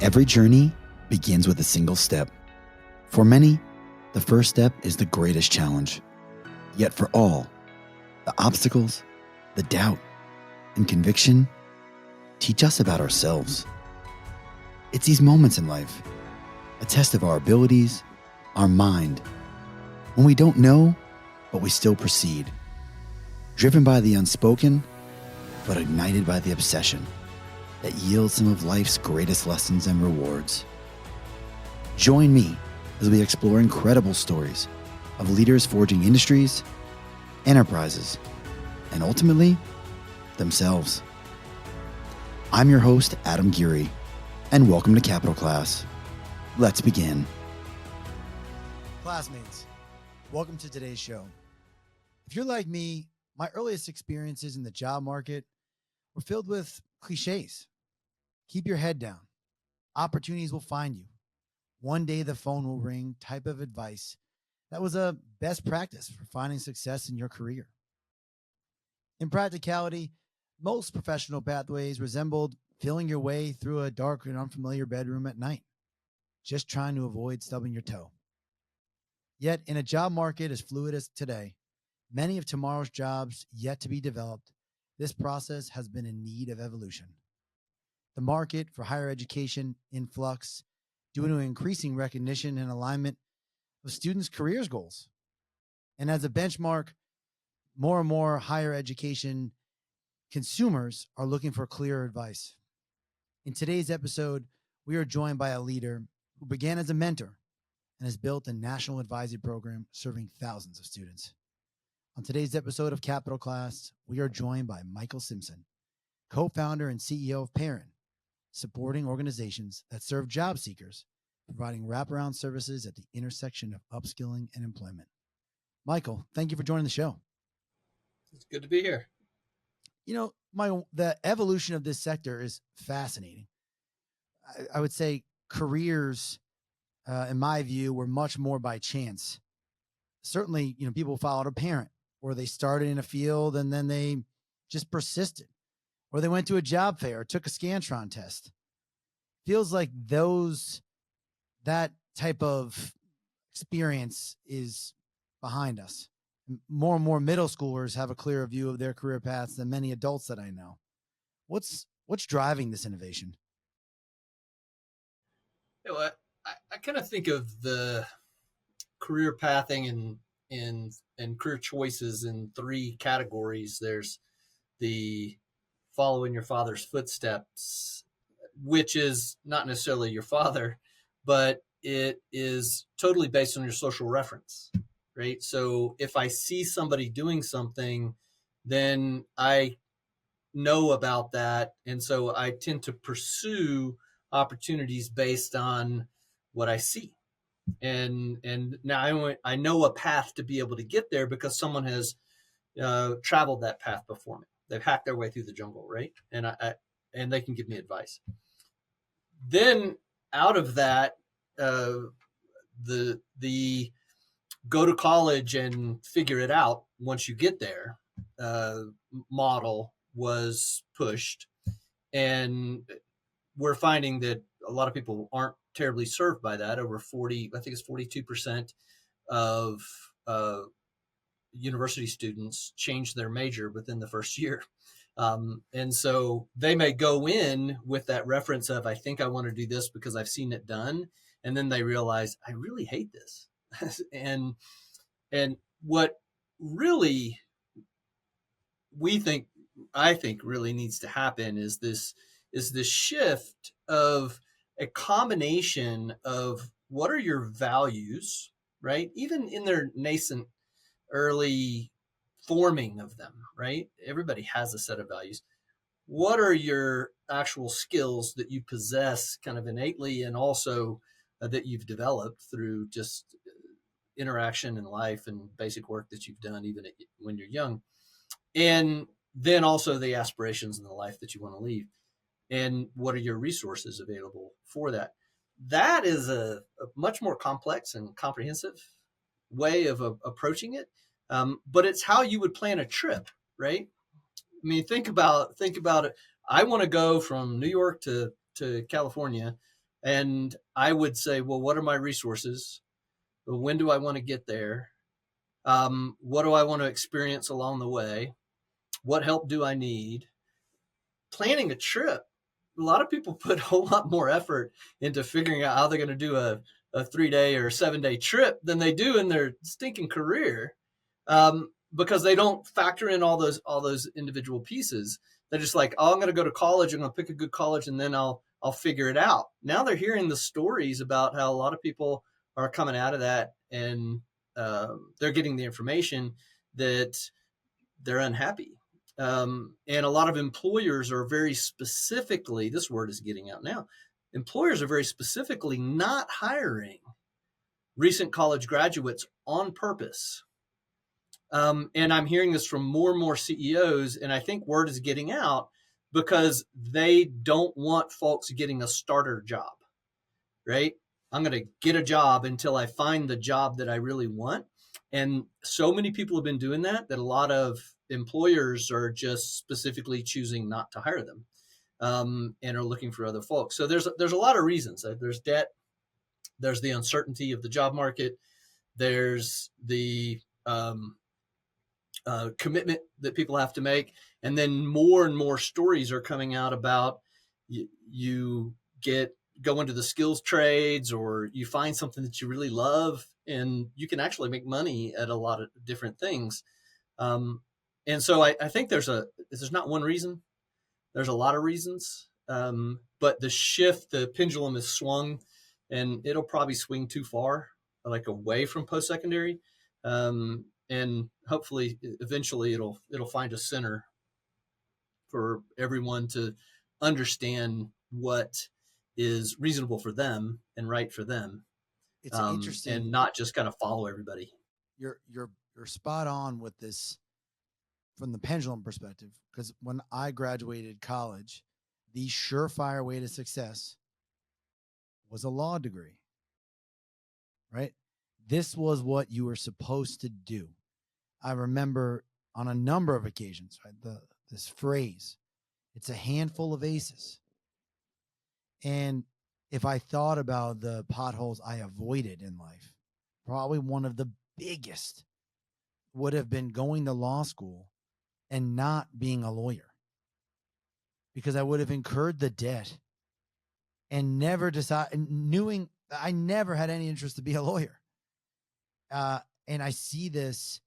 Every journey begins with a single step. For many, the first step is the greatest challenge. Yet for all, the obstacles, the doubt, and conviction teach us about ourselves. It's these moments in life, a test of our abilities, our mind, when we don't know, but we still proceed, driven by the unspoken, but ignited by the obsession that yields some of life's greatest lessons and rewards. Join me as we explore incredible stories of leaders forging industries, enterprises, and ultimately, themselves. I'm your host, Adam Giery, and welcome to Capital Class. Let's begin. Classmates, welcome to today's show. If you're like me, my earliest experiences in the job market were filled with cliches. Keep your head down. Opportunities will find you. One day the phone will ring type of advice that was a best practice for finding success in your career. In practicality, most professional pathways resembled feeling your way through a dark and unfamiliar bedroom at night, just trying to avoid stubbing your toe. Yet in a job market as fluid as today, many of tomorrow's jobs yet to be developed, this process has been in need of evolution. The market for higher education in flux due to increasing recognition and alignment of students' careers goals. And as a benchmark, more and more higher education consumers are looking for clearer advice. In today's episode, we are joined by a leader who began as a mentor and has built a national advisory program serving thousands of students. On today's episode of Capital Class, we are joined by Michael Simpson, co-founder and CEO of Pairin, supporting organizations that serve job seekers, providing wraparound services at the intersection of upskilling and employment. Michael, thank you for joining the show. It's good to be here. You know, the evolution of this sector is fascinating. I would say careers, in my view, were much more by chance. Certainly, people followed a parent, or they started in a field and then they just persisted, or they went to a job fair or took a Scantron test. Feels like that type of experience is behind us. More and more middle schoolers have a clearer view of their career paths than many adults that I know. What's driving this innovation? You know, I kind of think of the career pathing and career choices in three categories. There's the follow in your father's footsteps, which is not necessarily your father, but it is totally based on your social reference, right? So if I see somebody doing something, then I know about that. And so I tend to pursue opportunities based on what I see. And now I know a path to be able to get there because someone has traveled that path before me. They've hacked their way through the jungle, right? And they can give me advice. Then out of that, the go to college and figure it out once you get there model was pushed, and we're finding that a lot of people aren't terribly served by that. Over 40, I think it's 42% of university students change their major within the first year. And so they may go in with that reference of, I think I want to do this because I've seen it done. And then they realize, I really hate this. and what really I think really needs to happen is this shift of a combination of what are your values, right? Even in their nascent early forming of them, right? Everybody has a set of values. What are your actual skills that you possess kind of innately, and also that you've developed through just interaction in life and basic work that you've done even when you're young? And then also the aspirations in the life that you want to lead. And what are your resources available for that? That is a much more complex and comprehensive way of approaching it. But it's how you would plan a trip, right? I mean, think about it. I want to go from New York to California. And I would say, well, what are my resources? When do I want to get there? What do I want to experience along the way? What help do I need? Planning a trip. A lot of people put a whole lot more effort into figuring out how they're going to do a 3-day or 7-day trip than they do in their stinking career, because they don't factor in all those individual pieces. They're just like, oh, I'm going to go to college. I'm going to pick a good college, and then I'll figure it out. Now they're hearing the stories about how a lot of people are coming out of that, and they're getting the information that they're unhappy. And a lot of employers are very specifically, this word is getting out now, employers are very specifically not hiring recent college graduates on purpose. And I'm hearing this from more and more CEOs, and I think word is getting out because they don't want folks getting a starter job, right? I'm going to get a job until I find the job that I really want. And so many people have been doing that a lot of employers are just specifically choosing not to hire them, and are looking for other folks. So there's a lot of reasons. There's debt. There's the uncertainty of the job market. There's the commitment that people have to make. And then more and more stories are coming out about you go into the skills trades, or you find something that you really love, and you can actually make money at a lot of different things. And so I think there's not one reason. There's a lot of reasons. But the pendulum is swung, and it'll probably swing too far, like away from post-secondary. And hopefully eventually it'll find a center for everyone to understand what is reasonable for them and right for them. It's interesting, and not just kind of follow everybody. You're spot on with this from the pendulum perspective, because when I graduated college, the surefire way to success was a law degree, right? This was what you were supposed to do. I remember on a number of occasions, right, this phrase, it's a handful of aces. And if I thought about the potholes I avoided in life, probably one of the biggest would have been going to law school and not being a lawyer, because I would have incurred the debt and never knowing I never had any interest to be a lawyer. And I see this,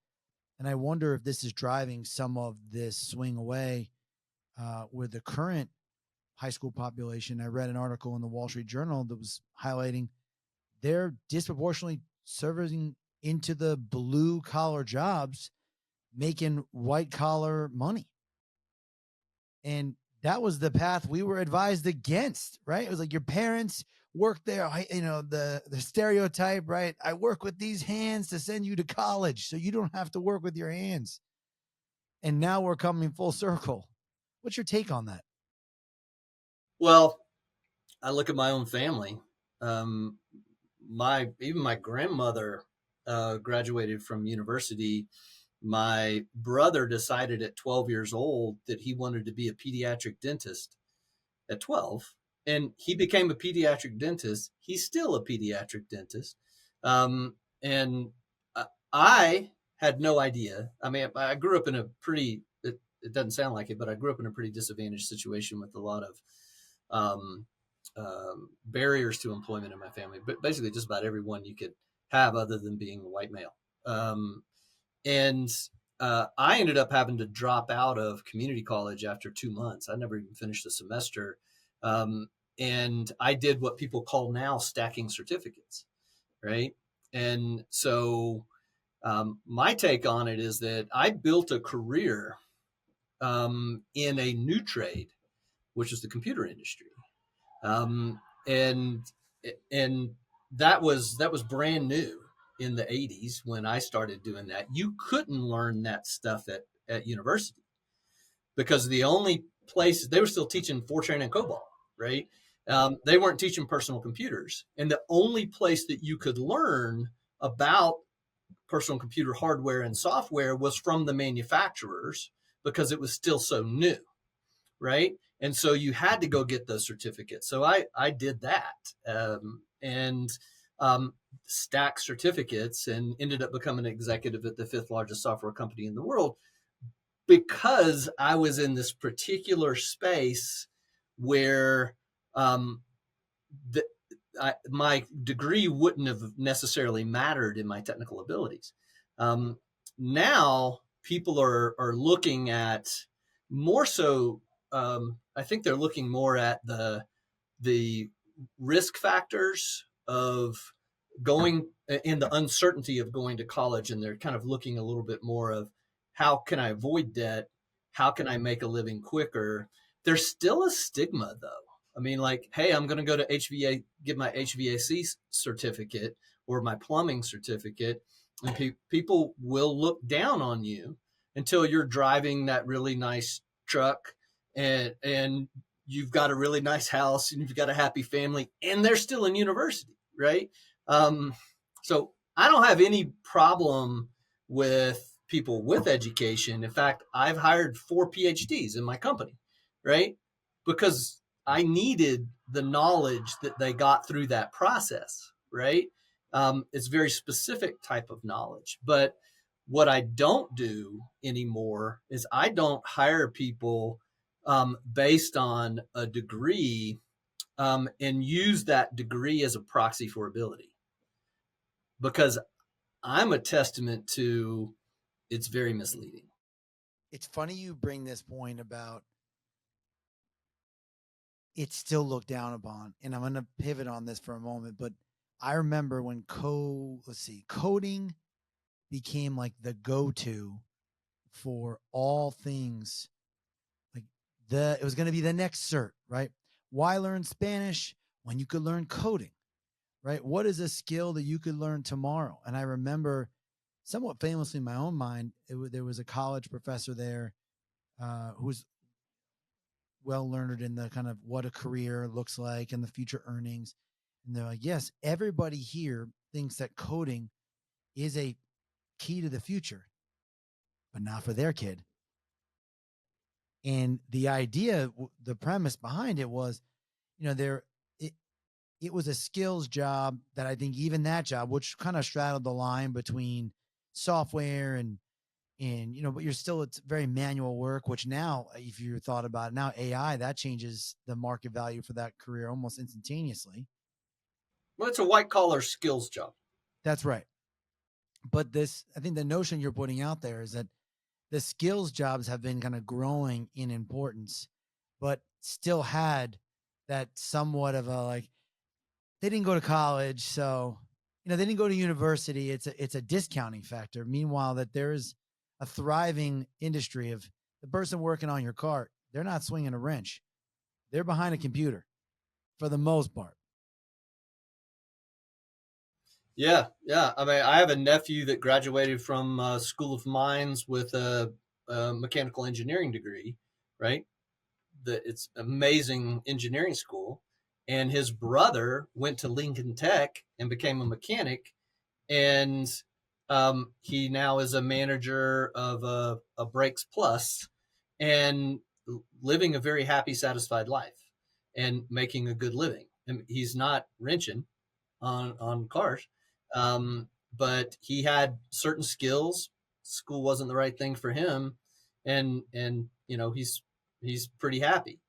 and I wonder if this is driving some of this swing away with the current high school population. I read an article in the Wall Street Journal that was highlighting they're disproportionately serving into the blue collar jobs, making white collar money. And that was the path we were advised against, right? It was like your parents worked there, the stereotype, right? I work with these hands to send you to college so you don't have to work with your hands. And now we're coming full circle. What's your take on that? Well, I look at my own family. Even my grandmother graduated from university. My brother decided at 12 years old that he wanted to be a pediatric dentist at 12, and he became a pediatric dentist. He's still a pediatric dentist. And I had no idea. I mean, I grew up in a pretty, it doesn't sound like it, but I grew up in a pretty disadvantaged situation with a lot of barriers to employment in my family, but basically just about everyone you could have other than being a white male. And I ended up having to drop out of community college after 2 months. I never even finished a semester. And I did what people call now stacking certificates, right? And so my take on it is that I built a career in a new trade, which is the computer industry. And that was brand new in the 80s when I started doing that. You couldn't learn that stuff at university, because the only places they were still teaching Fortran and COBOL, right? They weren't teaching personal computers. And the only place that you could learn about personal computer hardware and software was from the manufacturers, because it was still so new, right? And so you had to go get those certificates. So I did that, and stacked certificates, and ended up becoming an executive at the fifth largest software company in the world, because I was in this particular space where the, my degree wouldn't have necessarily mattered in my technical abilities. Now people are looking at more so. I think they're looking more at the risk factors of going in the uncertainty of going to college, and they're kind of looking a little bit more of how can I avoid debt, how can I make a living quicker. There's still a stigma though. I mean, like, hey, I'm going to go to get my HVAC certificate or my plumbing certificate, and people will look down on you until you're driving that really nice truck, and you've got a really nice house and you've got a happy family, and they're still in university, right? So I don't have any problem with people with education. In fact, I've hired 4 PhDs in my company, right? Because I needed the knowledge that they got through that process, right? It's very specific type of knowledge. But what I don't do anymore is I don't hire people based on a degree, and use that degree as a proxy for ability, because I'm a testament to it's very misleading. It's funny you bring this point about it's still looked down upon, and I'm going to pivot on this for a moment, but I remember when coding became like the go-to for all things. Like it was going to be the next cert, right? Why learn Spanish when you could learn coding, right? What is a skill that you could learn tomorrow? And I remember somewhat famously in my own mind, there was a college professor there who was well learned in the kind of what a career looks like and the future earnings. And they're like, yes, everybody here thinks that coding is a key to the future, but not for their kid. And the idea, the premise behind it was, it was a skills job that I think even that job, which kind of straddled the line between software and but it's very manual work, which now, if you thought about it, now AI, that changes the market value for that career almost instantaneously. Well, it's a white collar skills job. That's right. But I think the notion you're putting out there is that the skills jobs have been kind of growing in importance, but still had that somewhat of a like, they didn't go to college, so they didn't go to university. It's a discounting factor. Meanwhile, that there is a thriving industry of the person working on your cart. They're not swinging a wrench. They're behind a computer for the most part. Yeah. I mean, I have a nephew that graduated from School of Mines with a mechanical engineering degree, right? It's amazing engineering school. And his brother went to Lincoln Tech and became a mechanic. And he now is a manager of a Brakes Plus, and living a very happy, satisfied life and making a good living. And he's not wrenching on cars, but he had certain skills. School wasn't the right thing for him, and he's pretty happy.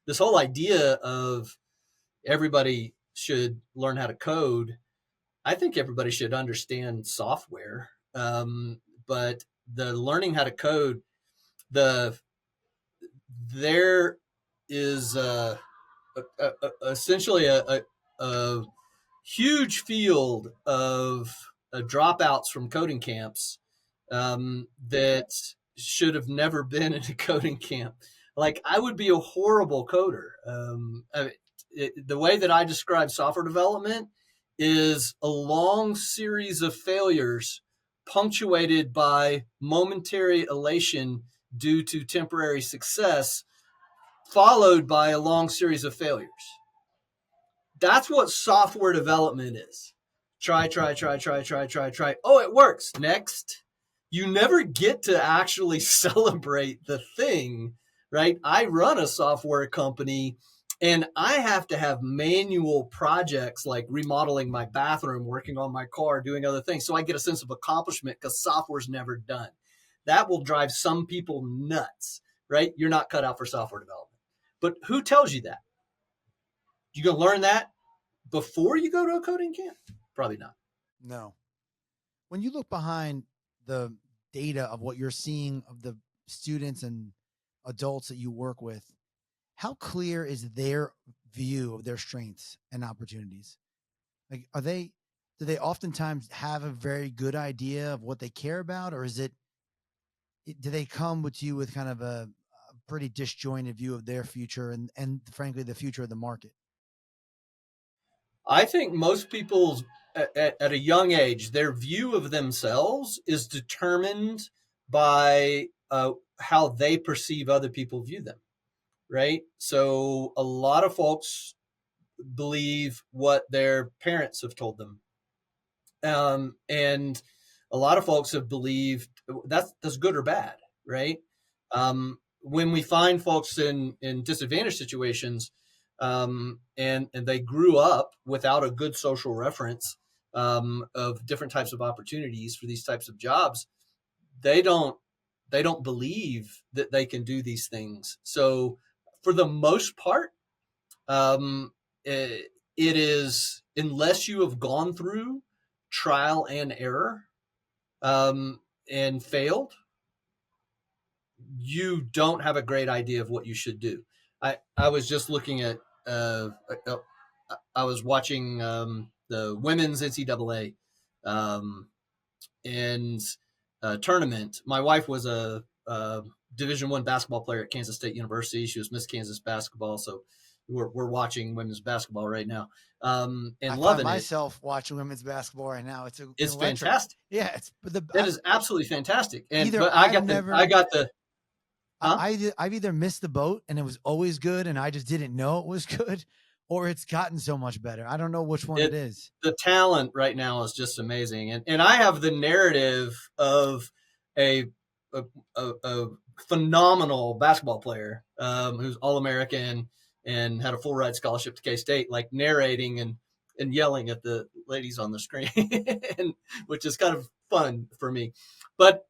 This whole idea of everybody should learn how to code, I think everybody should understand software, but the learning how to code, there is essentially a huge field of dropouts from coding camps that should have never been in a coding camp. Like, I would be a horrible coder. The way that I describe software development is a long series of failures punctuated by momentary elation due to temporary success, followed by a long series of failures. That's what software development is. Try. Oh, it works. Next. You never get to actually celebrate the thing, right? I run a software company and I have to have manual projects like remodeling my bathroom, working on my car, doing other things. So I get a sense of accomplishment because software's never done. That will drive some people nuts, right? You're not cut out for software development. But who tells you that? You going to learn that before you go to a coding camp? Probably not. No. When you look behind the data of what you're seeing of the students and adults that you work with, how clear is their view of their strengths and opportunities? Like, do they oftentimes have a very good idea of what they care about, or do they come with you with kind of a pretty disjointed view of their future and frankly, the future of the market? I think most people's at a young age, their view of themselves is determined by how they perceive other people view them, right? So a lot of folks believe what their parents have told them, and a lot of folks have believed that's good or bad, right? When we find folks in disadvantaged situations, and they grew up without a good social reference of different types of opportunities for these types of jobs, they don't believe that they can do these things. So for the most part, it is, unless you have gone through trial and error and failed, you don't have a great idea of what you should do. I was just looking at, I was watching the women's NCAA and tournament. My wife was a Division I basketball player at Kansas State University. She was Miss Kansas basketball, so we're watching women's basketball right now, and I find loving it. myself watching women's basketball right now. It's electric. Fantastic. Yeah, It is absolutely fantastic. And Either but I've either missed the boat and it was always good and I just didn't know it was good, or it's gotten so much better. I don't know which one it is. The talent right now is just amazing. And I have the narrative of a phenomenal basketball player who's All-American and had a full ride scholarship to K-State, like narrating and yelling at the ladies on the screen, and, which is kind of fun for me. But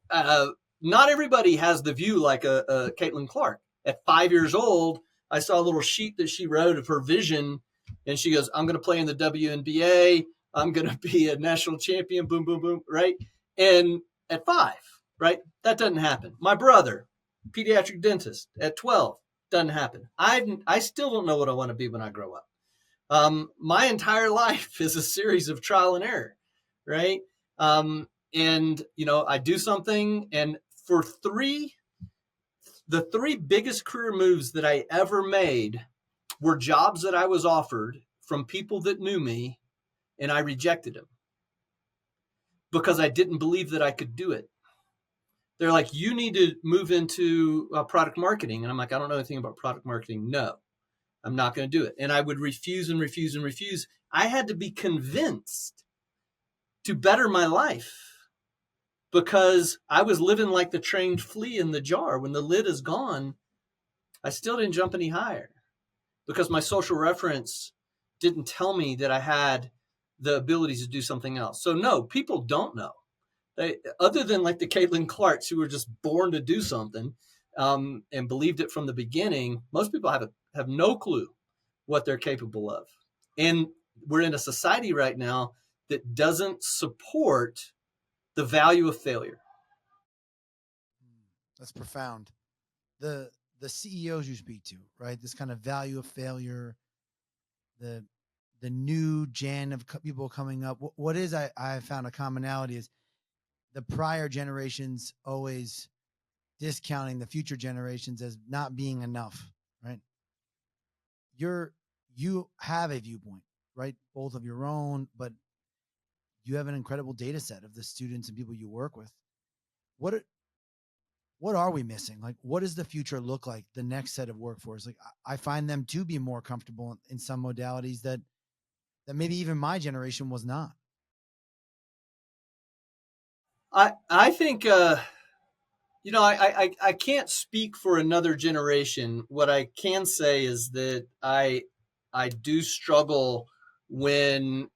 not everybody has the view like a Caitlin Clark. At 5 years old, I saw a little sheet that she wrote of her vision, and she goes, I'm going to play in the WNBA. I'm going to be a national champion, boom, boom, boom, right? And at 5, right? That doesn't happen. My brother, pediatric dentist, at 12, doesn't happen. I still don't know what I want to be when I grow up. My entire life is a series of trial and error, right? And, I do something, and for the 3 biggest career moves that I ever made were jobs that I was offered from people that knew me, and I rejected them because I didn't believe that I could do it. They're like, you need to move into product marketing. And I'm like, I don't know anything about product marketing. No, I'm not going to do it. And I would refuse and refuse and refuse. I had to be convinced to better my life because I was living like the trained flea in the jar. When the lid is gone, I still didn't jump any higher because my social reference didn't tell me that I had the ability to do something else. So no, people don't know. Other than like the Caitlin Clarks who were just born to do something and believed it from the beginning, most people have no clue what they're capable of. And we're in a society right now that doesn't support the value of failure. That's profound. The CEOs you speak to, right? This kind of value of failure, the new gen of people coming up. What is I found a commonality is the prior generations always discounting the future generations as not being enough, right? You have a viewpoint, right? Both of your own, but you have an incredible data set of the students and people you work with. What are we missing? Like, what does the future look like? The next set of workforce? Like, I find them to be more comfortable in some modalities that maybe even my generation was not. I think I can't speak for another generation. What I can say is that I do struggle when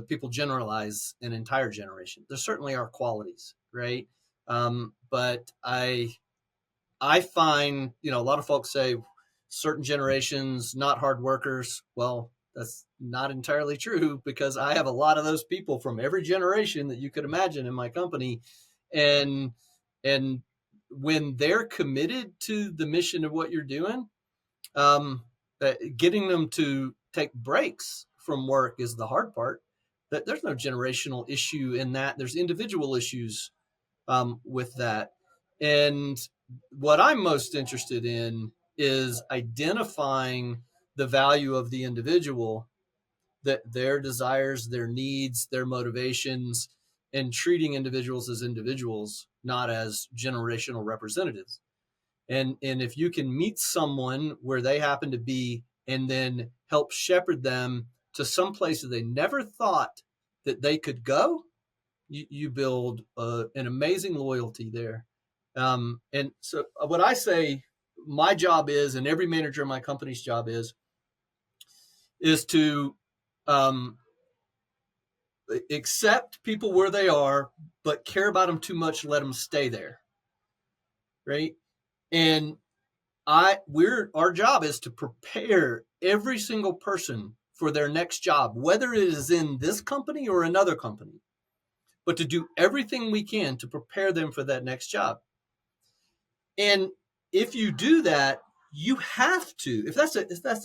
people generalize an entire generation. There certainly are qualities, right? But I find, a lot of folks say certain generations not hard workers. Well, that's not entirely true, because I have a lot of those people from every generation that you could imagine in my company, and and when they're committed to the mission of what you're doing, getting them to take breaks from work is the hard part. That there's no generational issue in that. There's individual issues with that. And what I'm most interested in is identifying the value of the individual, that their desires, their needs, their motivations, and treating individuals as individuals, not as generational representatives. And if you can meet someone where they happen to be, and then help shepherd them to some place that they never thought that they could go, you build an amazing loyalty there. And so what I say my job is, and every manager in my company's job is to accept people where they are, but care about them too much, let them stay there. Right. And our job is to prepare every single person for their next job, whether it is in this company or another company, but to do everything we can to prepare them for that next job. And if you do that, you have to, if that's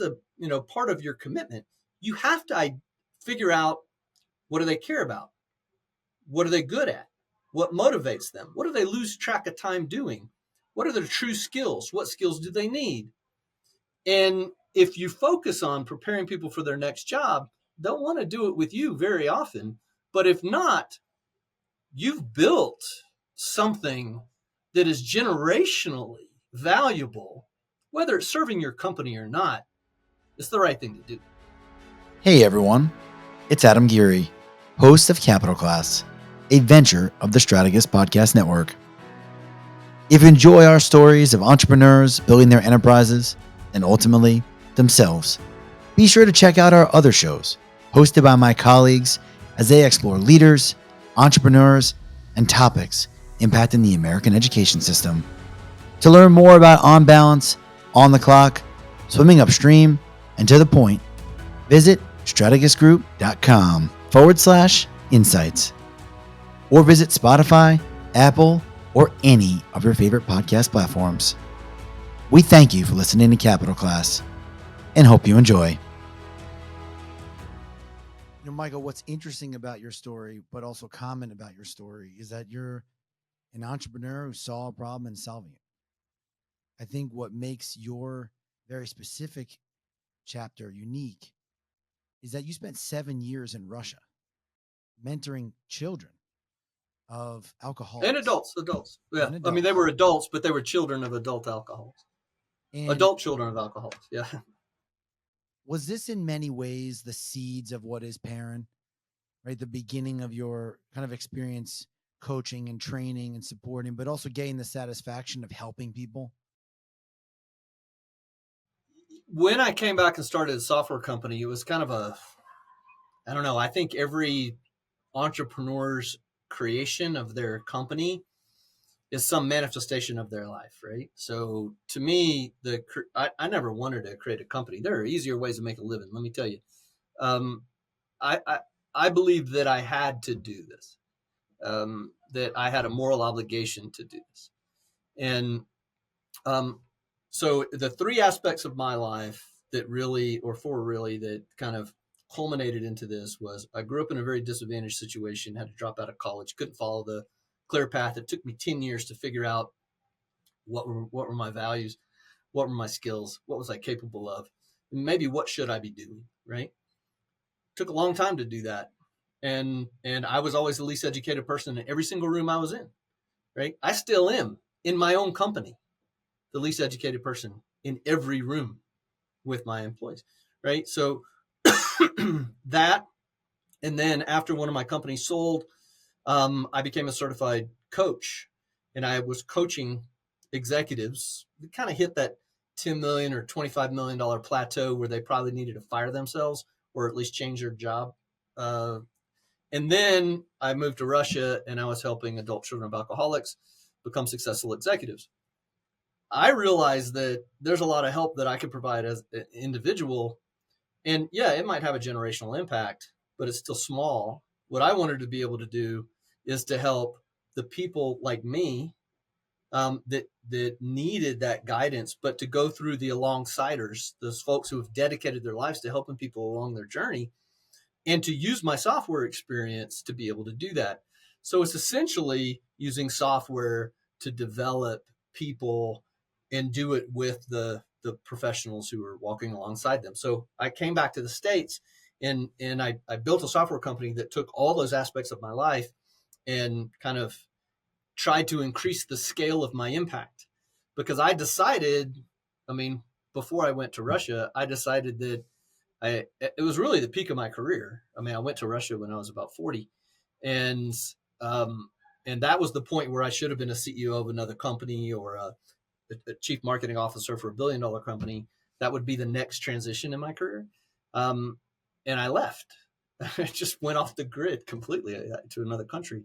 a part of your commitment, you have to figure out, what do they care about? What are they good at? What motivates them? What do they lose track of time doing? What are their true skills? What skills do they need? And if you focus on preparing people for their next job, they'll want to do it with you very often. But if not, you've built something that is generationally valuable, whether it's serving your company or not. It's the right thing to do. Hey everyone, it's Adam Giery, host of Capital Class, a venture of the Strategos Podcast Network. If you enjoy our stories of entrepreneurs building their enterprises and ultimately themselves, be sure to check out our other shows hosted by my colleagues as they explore leaders, entrepreneurs, and topics impacting the American education system. To learn more about On Balance, On the Clock, Swimming Upstream, and To the Point, visit strategosgroup.com/insights, or visit Spotify, Apple, or any of your favorite podcast platforms. We thank you for listening to Capital Class and hope you enjoy. Michael, what's interesting about your story, but also common about your story, is that you're an entrepreneur who saw a problem and solving it. I think what makes your very specific chapter unique is that you spent 7 years in Russia mentoring children of alcoholics. And adults. Yeah. And adults. I mean, they were adults, but they were children of adult alcoholics. And adult children of alcoholics. Yeah. Was this in many ways the seeds of what is Pairin, right? The beginning of your kind of experience coaching and training and supporting, but also getting the satisfaction of helping people? When I came back and started a software company, it was kind of I don't know, I think every entrepreneur's creation of their company is some manifestation of their life, right? So to me, I never wanted to create a company. There are easier ways to make a living, let me tell you. I believe that I had to do this, that I had a moral obligation to do this. And so the three aspects of my life that really, or four really, that kind of culminated into this was I grew up in a very disadvantaged situation, had to drop out of college, couldn't follow the clear path. It took me 10 years to figure out what were my values, what were my skills, what was I capable of, and maybe what should I be doing, right? Took a long time to do that. And I was always the least educated person in every single room I was in, right? I still am in my own company, the least educated person in every room with my employees, right? So that, and then after one of my companies sold, I became a certified coach. and I was coaching executives that kind of hit that 10 million or $25 million plateau where they probably needed to fire themselves or at least change their job. And then I moved to Russia, and I was helping adult children of alcoholics become successful executives. I realized that there's a lot of help that I could provide as an individual. And yeah, it might have a generational impact, but it's still small. What I wanted to be able to do is to help the people like me that needed that guidance, but to go through the alongsiders, those folks who have dedicated their lives to helping people along their journey, and to use my software experience to be able to do that. So it's essentially using software to develop people and do it with the professionals who are walking alongside them. So I came back to the States, and I built a software company that took all those aspects of my life and kind of tried to increase the scale of my impact, because I decided, I mean, before I went to Russia, I decided that it was really the peak of my career. I mean, I went to Russia when I was about 40, and that was the point where I should have been a CEO of another company or a chief marketing officer for $1 billion company. That would be the next transition in my career. And I left. I just went off the grid completely to another country.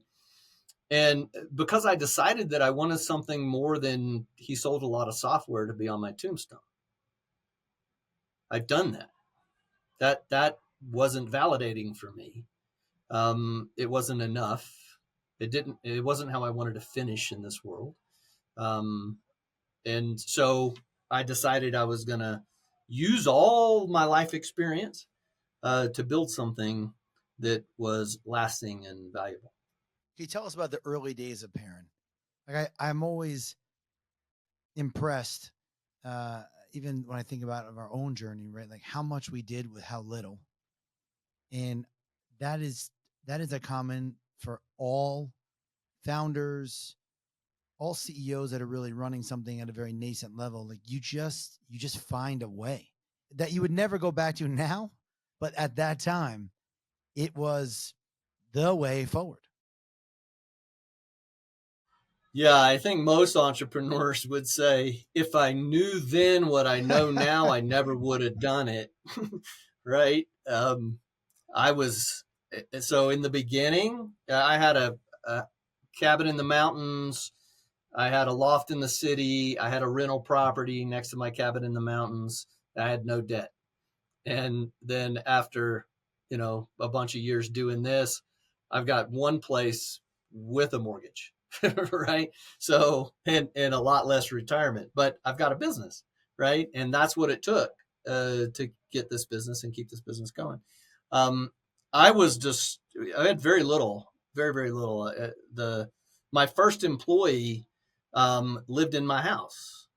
And because I decided that I wanted something more than he sold a lot of software to be on my tombstone. I've done that. That wasn't validating for me. It wasn't enough. It wasn't how I wanted to finish in this world. And so I decided I was going to use all my life experience to build something that was lasting and valuable. Can you tell us about the early days of Pairin? Like I'm always impressed, even when I think about our own journey, right? Like how much we did with how little. And that is a common for all founders, all CEOs that are really running something at a very nascent level. Like you just find a way that you would never go back to now, but at that time it was the way forward. Yeah, I think most entrepreneurs would say, if I knew then what I know now, I never would have done it. Right? So in the beginning, I had a cabin in the mountains. I had a loft in the city. I had a rental property next to my cabin in the mountains. I had no debt. And then after, a bunch of years doing this, I've got one place with a mortgage. Right. So, and a lot less retirement, but I've got a business. Right. And that's what it took to get this business and keep this business going. I had very little, very, very little. My first employee lived in my house.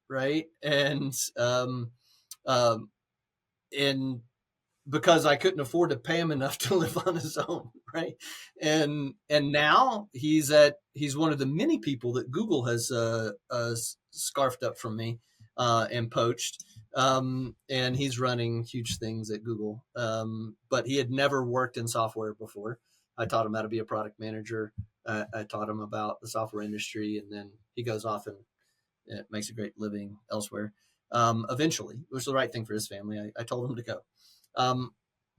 Right. And because I couldn't afford to pay him enough to live on his own, right? And now he's one of the many people that Google has scarfed up from me and poached, and he's running huge things at Google. But he had never worked in software before. I taught him how to be a product manager. I taught him about the software industry, and then he goes off and makes a great living elsewhere. Eventually, it was the right thing for his family. I told him to go.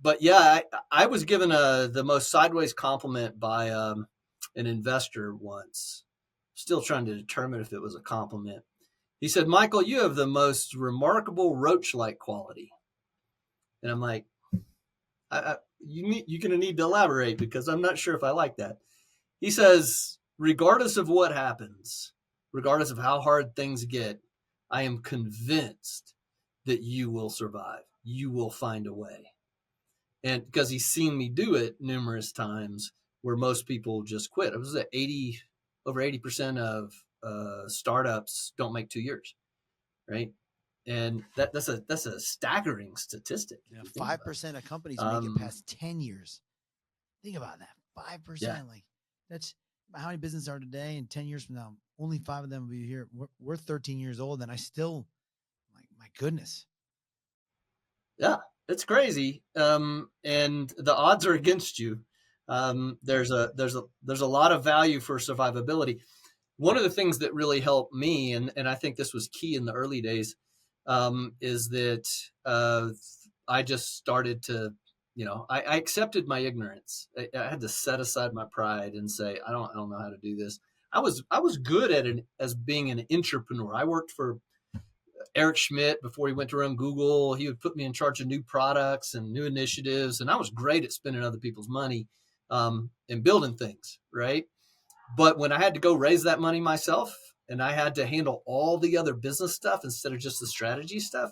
But yeah, I was given the most sideways compliment by an investor once, still trying to determine if it was a compliment. He said, "Michael, you have the most remarkable roach-like quality." And I'm like, you're going to need to elaborate, because I'm not sure if I like that. He says, "Regardless of what happens, regardless of how hard things get, I am convinced that you will survive. You will find a way." And because he's seen me do it numerous times where most people just quit. It was at over 80% of startups don't make 2 years. Right. And that's a staggering statistic. Yeah, 5% of companies make it past 10 years. Think about that. 5%. Yeah. Like that's how many businesses are today, and 10 years from now, only 5 of them will be here. We're 13 years old, and I still, like, my goodness. Yeah, it's crazy. And the odds are against you. There's a lot of value for survivability. one of the things that really helped me, and I think this was key in the early days, is that I just started to, I accepted my ignorance. I had to set aside my pride and say, I don't know how to do this. I was good at it as being an entrepreneur. I worked for Eric Schmidt before he went to run Google. He would put me in charge of new products and new initiatives, and I was great at spending other people's money and building things, right? But when I had to go raise that money myself and I had to handle all the other business stuff instead of just the strategy stuff,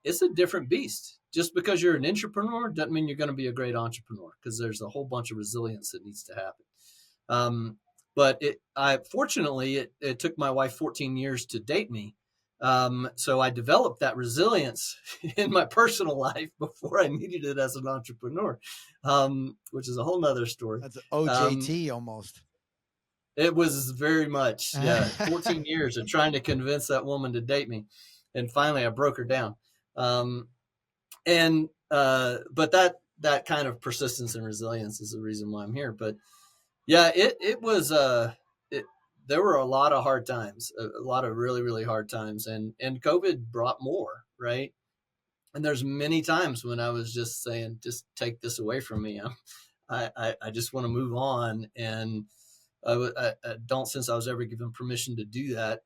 it's a different beast. Just because you're an entrepreneur doesn't mean you're going to be a great entrepreneur, because there's a whole bunch of resilience that needs to happen. But fortunately, it took my wife 14 years to date me. So I developed that resilience in my personal life before I needed it as an entrepreneur, which is a whole nother story. That's OJT almost. It was very much, 14 years of trying to convince that woman to date me. And finally I broke her down. But that kind of persistence and resilience is the reason why I'm here. But yeah, it was, there were a lot of hard times, a lot of really, really hard times. And COVID brought more, right? And there's many times when I was just saying, just take this away from me. I just want to move on. And I don't sense I was ever given permission to do that.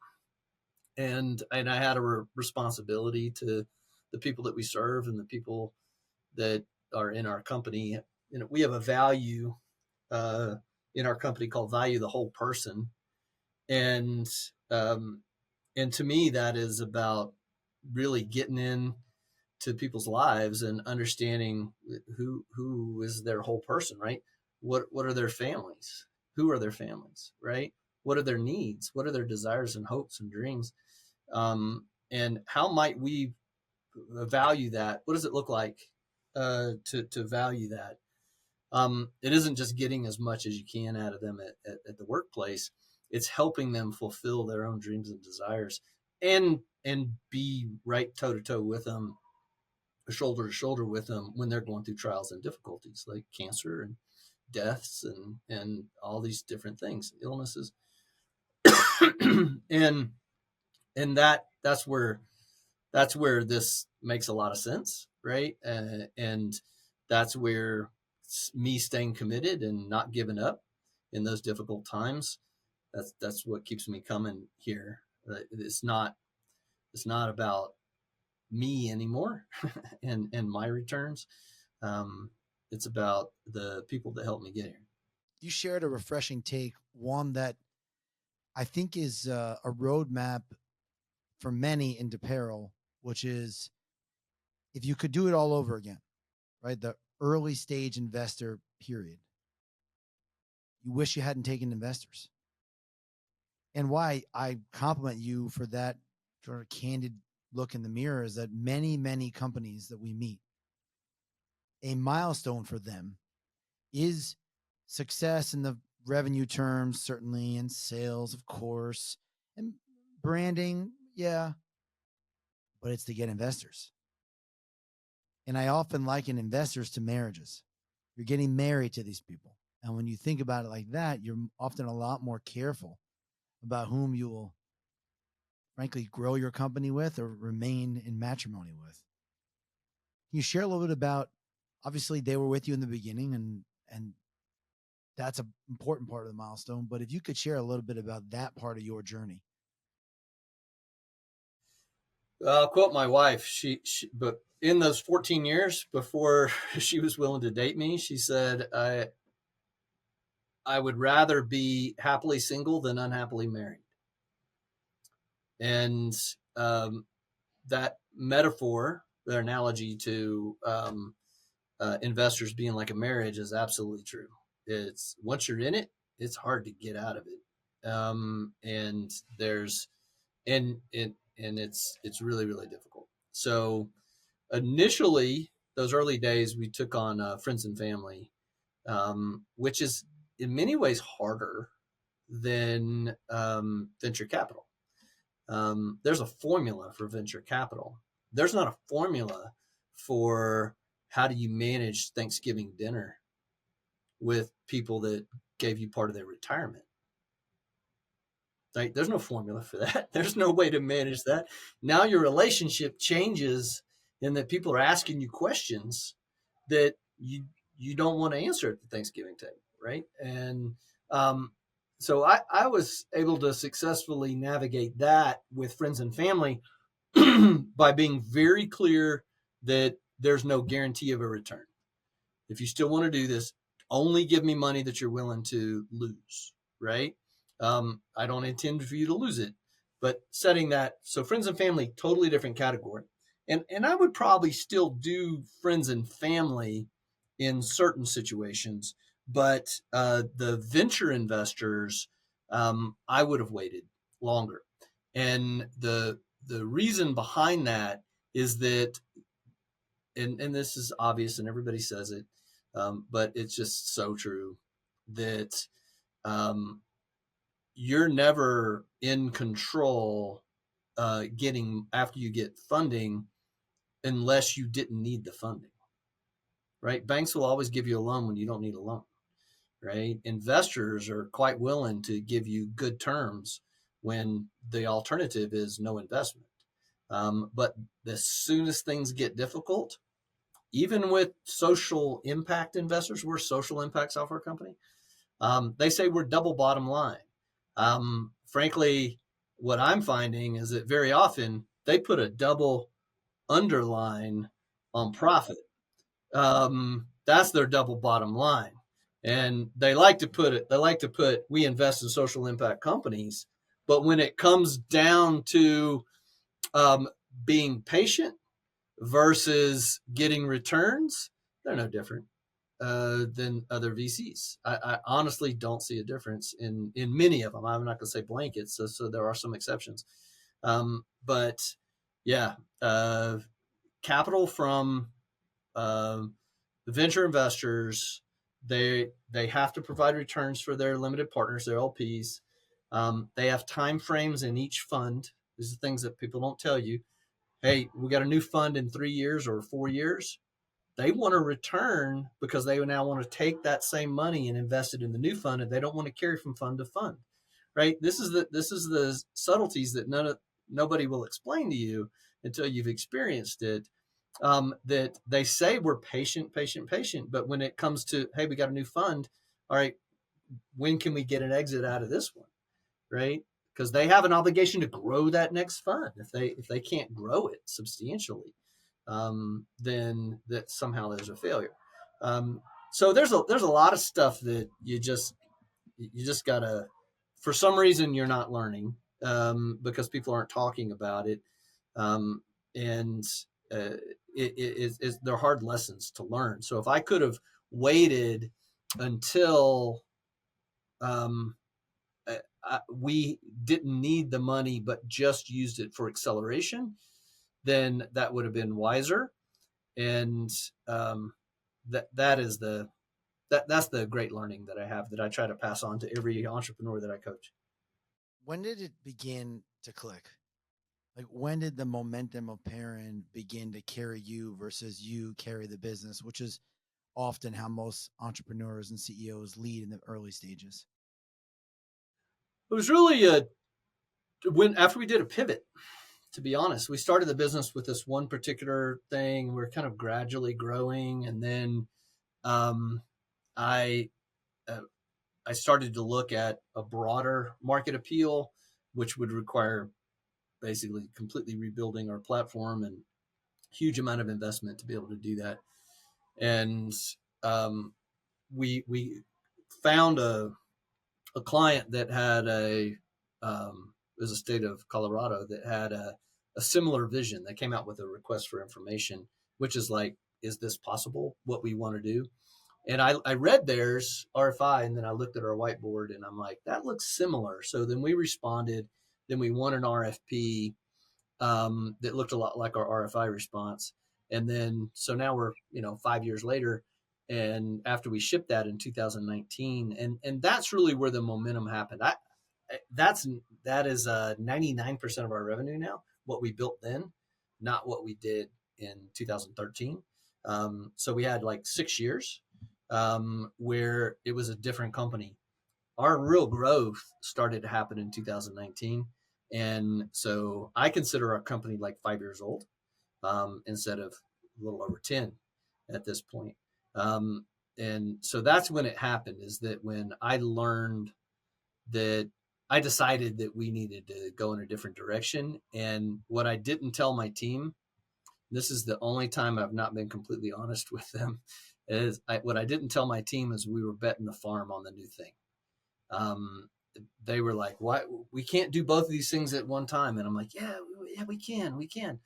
And I had a responsibility to the people that we serve and the people that are in our company. We have a value in our company called value the whole person. And to me, that is about really getting in to people's lives and understanding who is their whole person, right? What are their families? Who are their families, right? What are their needs? What are their desires and hopes and dreams? And how might we value that? What does it look like to value that? It isn't just getting as much as you can out of them at the workplace. It's helping them fulfill their own dreams and desires, and be right toe to toe with them, shoulder to shoulder with them when they're going through trials and difficulties like cancer and deaths and all these different things, illnesses. and that's where this makes a lot of sense, right? And that's where me staying committed and not giving up in those difficult times, that's what keeps me coming here. It's not about me anymore and my returns. It's about the people that helped me get here. You shared a refreshing take, one that I think is a roadmap for many into peril, which is if you could do it all over again, right? The early stage investor period. You wish you hadn't taken investors. And why I compliment you for that sort of candid look in the mirror is that many, many companies that we meet, a milestone for them is success in the revenue terms, certainly, and sales, of course, and branding, yeah, but it's to get investors. And I often liken investors to marriages. You're getting married to these people. And when you think about it like that, you're often a lot more careful about whom you will, frankly, grow your company with or remain in matrimony with. Can you share a little bit about, obviously, they were with you in the beginning, and that's an important part of the milestone. But if you could share a little bit about that part of your journey. I'll quote my wife. But in those 14 years before she was willing to date me, she said, I would rather be happily single than unhappily married. And that metaphor, the analogy to investors being like a marriage is absolutely true. It's once you're in it, it's hard to get out of it. And there's, and it's really, really difficult. So initially, those early days, we took on friends and family, which is in many ways harder than venture capital. There's a formula for venture capital. There's not a formula for how do you manage Thanksgiving dinner with people that gave you part of their retirement. Like, there's no formula for that. There's no way to manage that. Now your relationship changes in that people are asking you questions that you don't want to answer at the Thanksgiving table, right? And um, so I was able to successfully navigate that with friends and family by being very clear that there's no guarantee of a return. If you still want to do this, only give me money that you're willing to lose, right? I don't intend for you to lose it, but setting that, so friends and family, totally different category. And I would probably still do friends and family in certain situations, but the venture investors, I would have waited longer. And the reason behind that is that, and this is obvious and everybody says it, but it's just so true that um, you're never in control getting after you get funding unless you didn't need the funding, right? Banks will always give you a loan when you don't need a loan, right? Investors are quite willing to give you good terms when the alternative is no investment. But as soon as things get difficult, even with social impact investors, we're a social impact software company. They say we're double bottom line. Frankly, what I'm finding is that very often they put a double underline on profit. That's their double bottom line. And they like to put, we invest in social impact companies. But when it comes down to um, being patient versus getting returns, they're no different than other VCs. I honestly don't see a difference in many of them. I'm not going to say blankets, so there are some exceptions. But yeah, capital from uh, the venture investors, they have to provide returns for their limited partners, their LPs. They have time frames in each fund. These are things that people don't tell you. Hey, we got a new fund in 3 years or 4 years. They want a return because they now want to take that same money and invest it in the new fund, and they don't want to carry from fund to fund, right? This is the subtleties that nobody will explain to you until you've experienced it. That they say we're patient, patient, patient, but when it comes to, hey, we got a new fund, all right, when can we get an exit out of this one, right? Because they have an obligation to grow that next fund. If they can't grow it substantially, then that somehow there's a failure. So there's a lot of stuff that you just gotta, for some reason you're not learning because people aren't talking about it, and uh, they're hard lessons to learn. So if I could have waited until um, we didn't need the money but just used it for acceleration, then that would have been wiser. And that's the great learning that I have, that I try to pass on to every entrepreneur that I coach. When did it begin to click? Like, when did the momentum of Pairin begin to carry you versus you carry the business, which is often how most entrepreneurs and CEOs lead in the early stages? It was really when after we did a pivot. To be honest, we started the business with this one particular thing. We're kind of gradually growing, and then um, I uh, I started to look at a broader market appeal, which would require basically completely rebuilding our platform and huge amount of investment to be able to do that. And um, we found a client that had it was a state of Colorado that had a similar vision. They came out with a request for information, which is like, is this possible? What we want to do? And I read theirs RFI, and then I looked at our whiteboard, and I'm like, that looks similar. So then we responded. Then we won an RFP that looked a lot like our RFI response. And then, so now we're, 5 years later, and after we shipped that in 2019, and that's really where the momentum happened. That is 99% of our revenue now, what we built then, not what we did in 2013. So we had like 6 years where it was a different company. our real growth started to happen in 2019. And so I consider our company like 5 years old, instead of a little over 10 at this point. Um, and so that's when it happened, is that when I learned that I decided that we needed to go in a different direction. And what I didn't tell my team, this is the only time I've not been completely honest with them, is what I didn't tell my team is we were betting the farm on the new thing. They were like, "Why we can't do both of these things at one time?" And I'm like, "Yeah, we can."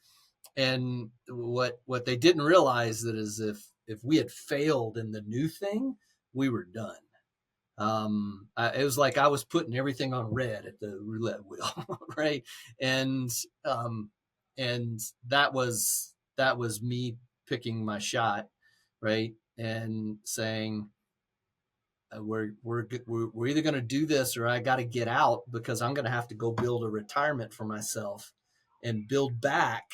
And what they didn't realize that is if we had failed in the new thing, we were done. It was like I was putting everything on red at the roulette wheel, right? And um, and that was me picking my shot, right? And saying, we're either going to do this or I got to get out, because I'm going to have to go build a retirement for myself and build back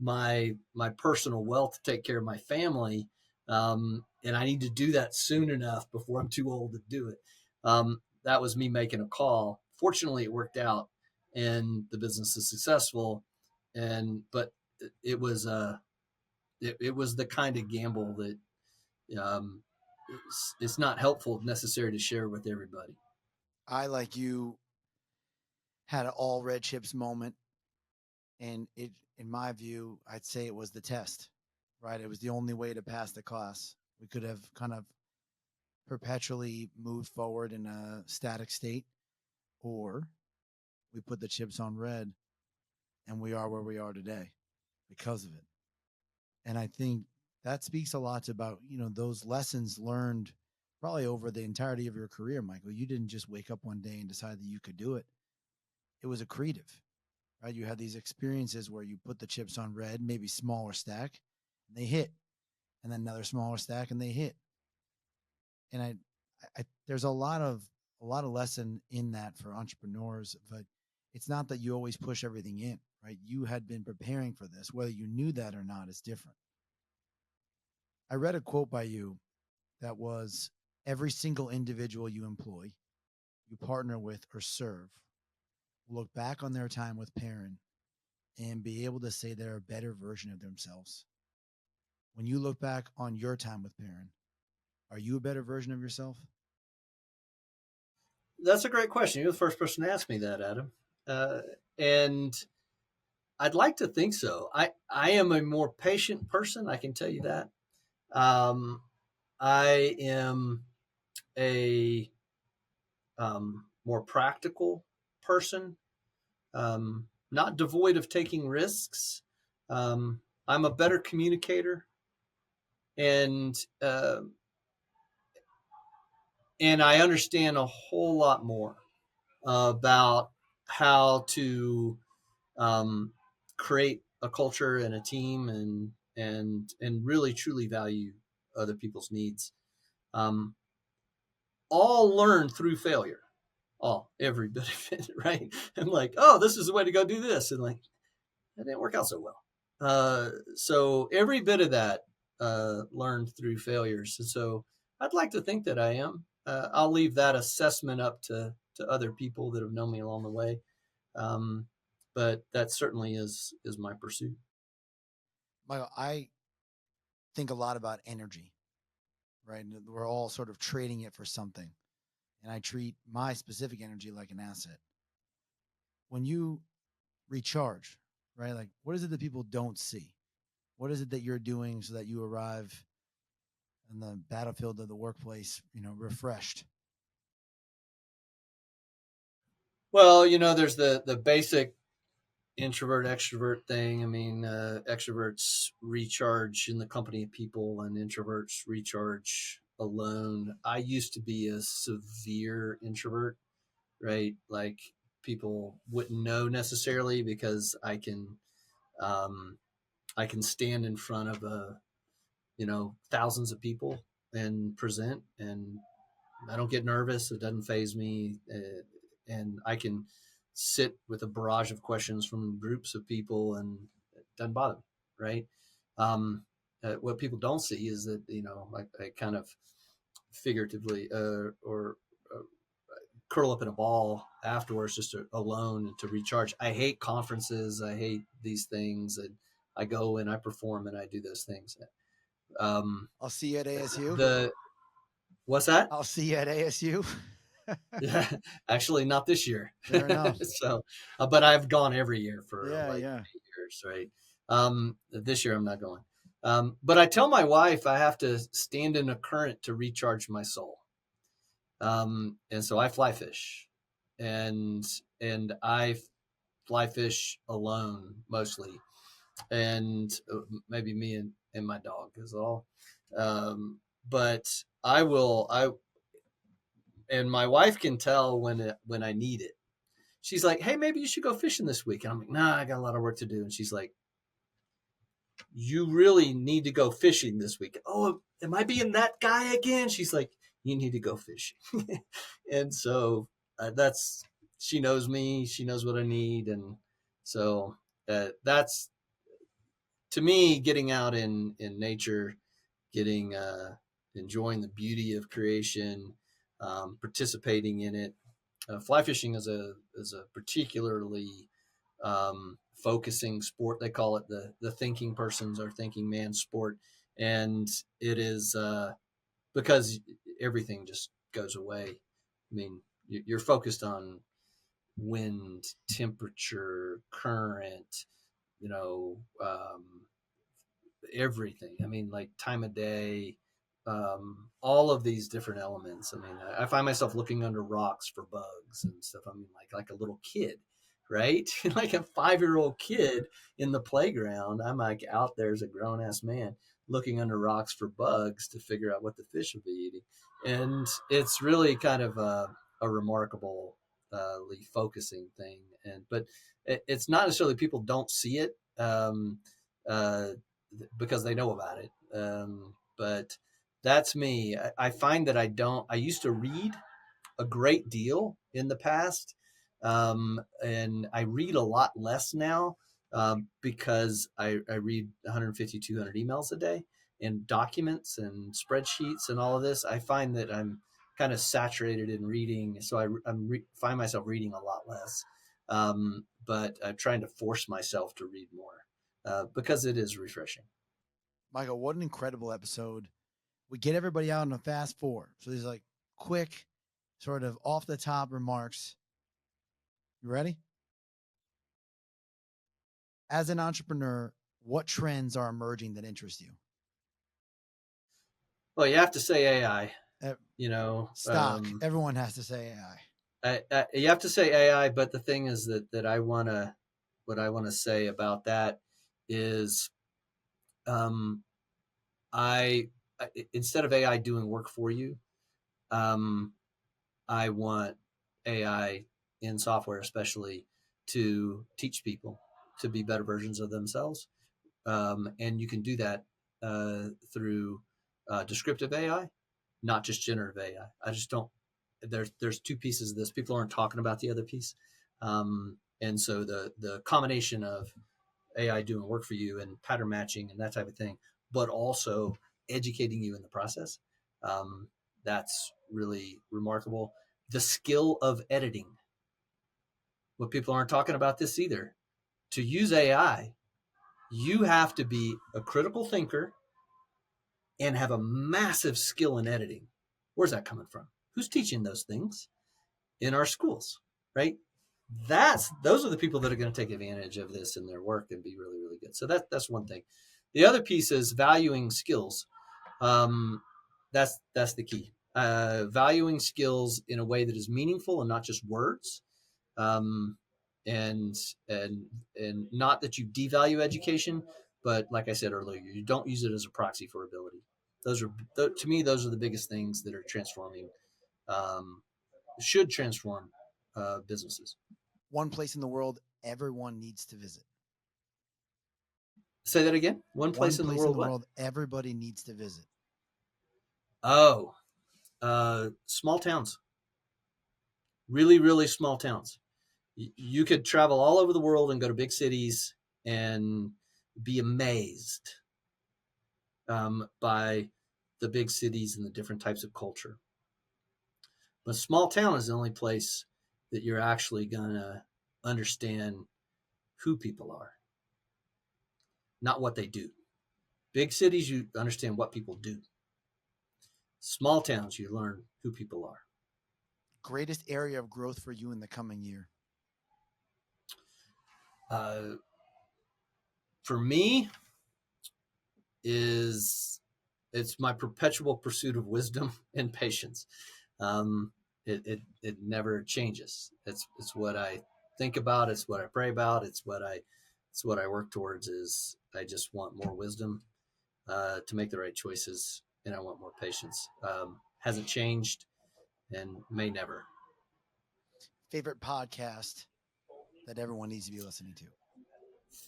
my personal wealth to take care of my family. And I need to do that soon enough before I'm too old to do it. That was me making a call. Fortunately, it worked out, and the business is successful. But it was it was the kind of gamble that um, it's not helpful necessary to share with everybody. I, like you, had an all red chips moment, and it, in my view, I'd say it was the test, right? It was the only way to pass the class. We could have kind of perpetually moved forward in a static state, or we put the chips on red, and we are where we are today because of it. And I think that speaks a lot about, those lessons learned probably over the entirety of your career, Michael. You didn't just wake up one day and decide that you could do it. It was accretive, right? You had these experiences where you put the chips on red, maybe smaller stack, and they hit, and then another smaller stack, and they hit. And there's a lot of lesson in that for entrepreneurs, but it's not that you always push everything in, right? You had been preparing for this, whether you knew that or not is different. I read a quote by you that was, every single individual you employ, you partner with, or serve will look back on their time with Pairin and be able to say they're a better version of themselves. When you look back on your time with Pairin, are you a better version of yourself? That's a great question. You're the first person to ask me that, Adam. And I'd like to think so. I am a more patient person. I can tell you that. Um, I am a more practical person, not devoid of taking risks. I'm a better communicator, and and I understand a whole lot more about how to um, create a culture and a team, and really truly value other people's needs. Um, all learned through failure. Every bit of it, right? I'm like, oh, this is the way to go do this, and like that didn't work out so well. So every bit of that learned through failures, and so I'd like to think that I am. I'll leave that assessment up to other people that have known me along the way. Um, but that certainly is my pursuit. Michael, I think a lot about energy, right? And we're all sort of trading it for something. And I treat my specific energy like an asset. When you recharge, right? Like, what is it that people don't see? What is it that you're doing so that you arrive in the battlefield of the workplace, refreshed? Well, there's the basic introvert extrovert thing. I mean, extroverts recharge in the company of people, and introverts recharge alone. I used to be a severe introvert, right? Like people wouldn't know necessarily, because um, I can stand in front of thousands of people and present, and I don't get nervous. It doesn't phase me, and I can sit with a barrage of questions from groups of people, and it doesn't bother me, right? Um, what people don't see is that I kind of figuratively or curl up in a ball afterwards, just alone and to recharge. I hate conferences. I hate these things. And I go and I perform and I do those things. I'll see you at ASU. What's that? I'll see you at ASU. Yeah, actually not this year. Fair enough. So, but I've gone every year for like Yeah. 8 years, right? This year I'm not going. But I tell my wife I have to stand in a current to recharge my soul. And so I fly fish, and I fly fish alone mostly, and maybe me and my dog is all. But I and my wife can tell when I need it. She's like, "Hey, maybe you should go fishing this week." And I'm like, "Nah, I got a lot of work to do." And she's like, "You really need to go fishing this week." "Oh, am I being that guy again?" She's like, "You need to go fishing." And so that's, she knows me, she knows what I need. And so that's, to me, getting out in nature, getting enjoying the beauty of creation, participating in it. Fly fishing is a particularly focusing sport. They call it the thinking person's or thinking man's sport, and it is because everything just goes away. I mean, you're focused on wind, temperature, current, you know, everything. I mean, like time of day, all of these different elements. I mean, I find myself looking under rocks for bugs and stuff. I mean, like a little kid, right? Like a 5-year-old kid in the playground. I'm like out there as a grown ass man looking under rocks for bugs to figure out what the fish will be eating. And it's really kind of a remarkable focusing thing. And but it's not necessarily people don't see it. Uh, because they know about it. But that's me. I find that I used to read a great deal in the past. And I read a lot less now because I read 150, 200 emails a day and documents and spreadsheets and all of this. I find that I'm kind of saturated in reading. So find myself reading a lot less. But I'm trying to force myself to read more because it is refreshing. Michael, what an incredible episode. We get everybody out in a fast four. So these like quick, sort of off the top remarks. You ready? As an entrepreneur, what trends are emerging that interest you? Well, you have to say AI. Stock. Everyone has to say AI. You have to say AI, but the thing is that what I want to say about that is, I instead of AI doing work for you, I want AI in software, especially, to teach people to be better versions of themselves. And you can do that through descriptive AI, not just generative AI. I just don't. There's two pieces of this. People aren't talking about the other piece, and so the combination of AI doing work for you and pattern matching and that type of thing, but also educating you in the process. That's really remarkable. The skill of editing. What people aren't talking about this either. To use AI, you have to be a critical thinker and have a massive skill in editing. Where's that coming from? Who's teaching those things? In our schools, right? Those are the people that are going to take advantage of this in their work and be really, really good. So that's one thing. The other piece is valuing skills. That's the key. Valuing skills in a way that is meaningful and not just words. Um, and and not that you devalue education, but like I said earlier, you don't use it as a proxy for ability. Those are, to me, those are the biggest things that are transforming, should transform businesses. One place in the world everyone needs to visit. Say that again. One place in the world. World everybody needs to visit. Oh, small towns. Really, really small towns. You could travel all over the world and go to big cities and be amazed by the big cities and the different types of culture. But small town is the only place that you're actually going to understand who people are, not what they do. Big cities, you understand what people do. Small towns, you learn who people are. Greatest area of growth for you in the coming year? For me, it's my perpetual pursuit of wisdom and patience. It never changes. It's what I think about. It's what I pray about. It's what I work towards. Is I just want more wisdom to make the right choices, and I want more patience. Hasn't changed, and may never. Favorite podcast that everyone needs to be listening to?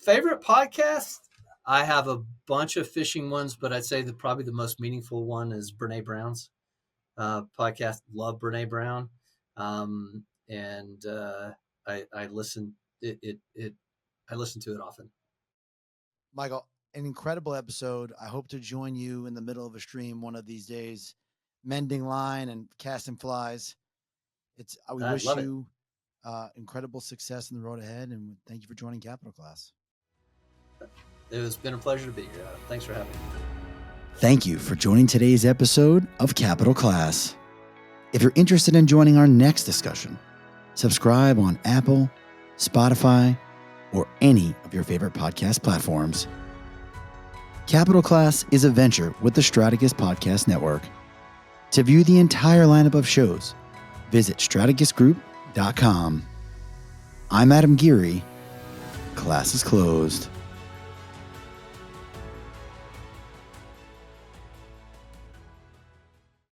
Favorite podcast? I have a bunch of fishing ones, but I'd say that probably the most meaningful one is Brene Brown's podcast. Love Brene Brown, and I listen. I listen to it often. Michael, an incredible episode. I hope to join you in the middle of a stream one of these days, mending line and casting flies. I wish you incredible success in the road ahead, and thank you for joining Capital Class. It has been a pleasure to be here. Thanks for having me. Thank you for joining today's episode of Capital Class. If you're interested in joining our next discussion, subscribe on Apple, Spotify, or any of your favorite podcast platforms. Capital Class is a venture with the Strategos Podcast Network. To view the entire lineup of shows, visit strategosgroup.com. I'm Adam Giery. Class is closed.